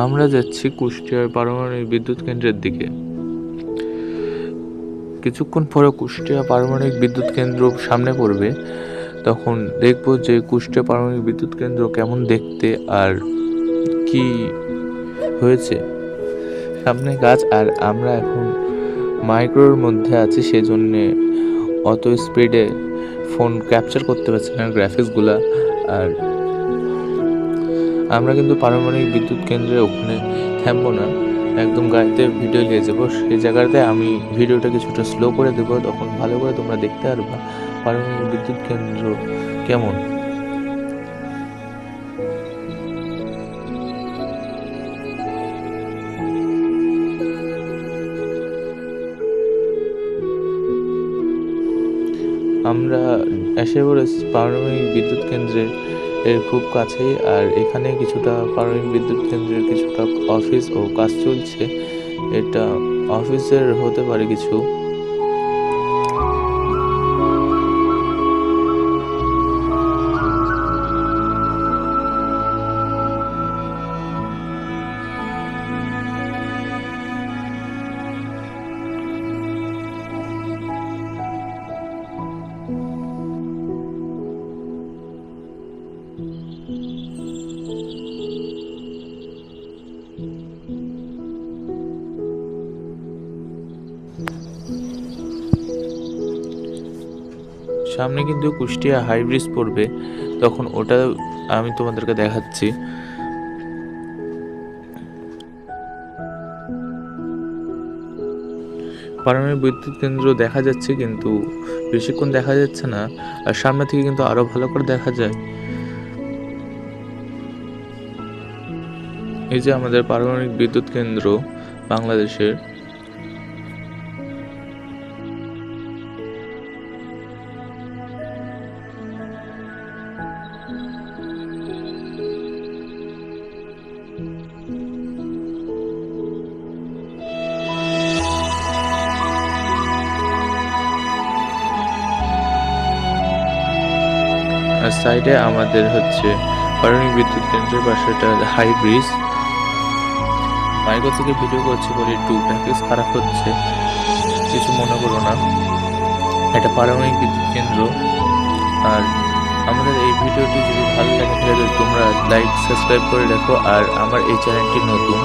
আমরা যাচ্ছি কুষ্টিয়ার পারমাণবিক বিদ্যুৎ কেন্দ্রের দিকে। কিছুক্ষণ পরে কুষ্টিয়া পারমাণবিক বিদ্যুৎ কেন্দ্র সামনে পড়বে, তখন দেখব যে কুষ্টিয়া পারমাণবিক বিদ্যুৎ কেন্দ্র কেমন দেখতে আর কি হয়েছে। সামনে গাছ, আর আমরা এখন মাইক্রোর মধ্যে আছি, সেজন্যে অত স্পিডে ফোন ক্যাপচার করতে পারছি না গ্রাফিক্সগুলা। আর আমরা কিন্তু পারমাণবিক বিদ্যুৎ কেন্দ্রের ওখানে থামবো না, একদম গাড়িতে ভিডিও নিয়ে যাবো। সেই জায়গাতে আমি ভিডিওটা কিছুটা স্লো করে দেবো, তখন ভালো করে তোমরা দেখতে পারবা পারমাণবিক বিদ্যুৎ কেন্দ্র কেমন। আমরা এসে পড়েছি পারমাণবিক বিদ্যুৎ কেন্দ্রের খুব কাছেই। আর এখানে কিছুটা পারমাণবিক বিদ্যুৎ কেন্দ্রের কিছুটা অফিস ও কাজ চলছে। এটা অফিসের হতে পারে কিছু। সামনে কিন্তু কুষ্টিয়া হাই ব্রিজ পড়বে, তখন ওটা আমি তোমাদেরকে দেখাচ্ছি। পারমাণবিক বিদ্যুৎ কেন্দ্র দেখা যাচ্ছে, কিন্তু বেশিক্ষণ দেখা যাচ্ছে না, আর সামনে থেকে কিন্তু আরো ভালো করে দেখা যায়। এই যে আমাদের পারমাণবিক বিদ্যুৎ কেন্দ্র বাংলাদেশের। আর সাইডে আমাদের হচ্ছে পারমাণবিক বিদ্যুৎ কেন্দ্রের পাশে একটা হাই ব্রিজ। মাইক্রো থেকে ভিডিও করছি বলে একটু গ্রাফিক্স খারাপ হচ্ছে, কিছু মনে করো না। এটা পারমাণবিক বিদ্যুৎ কেন্দ্র। আর আমাদের এই ভিডিওটি যদি ভালো লাগে তাহলে তোমরা লাইক সাবস্ক্রাইব করে রাখো। আর আমার এই চ্যানেলটি নতুন,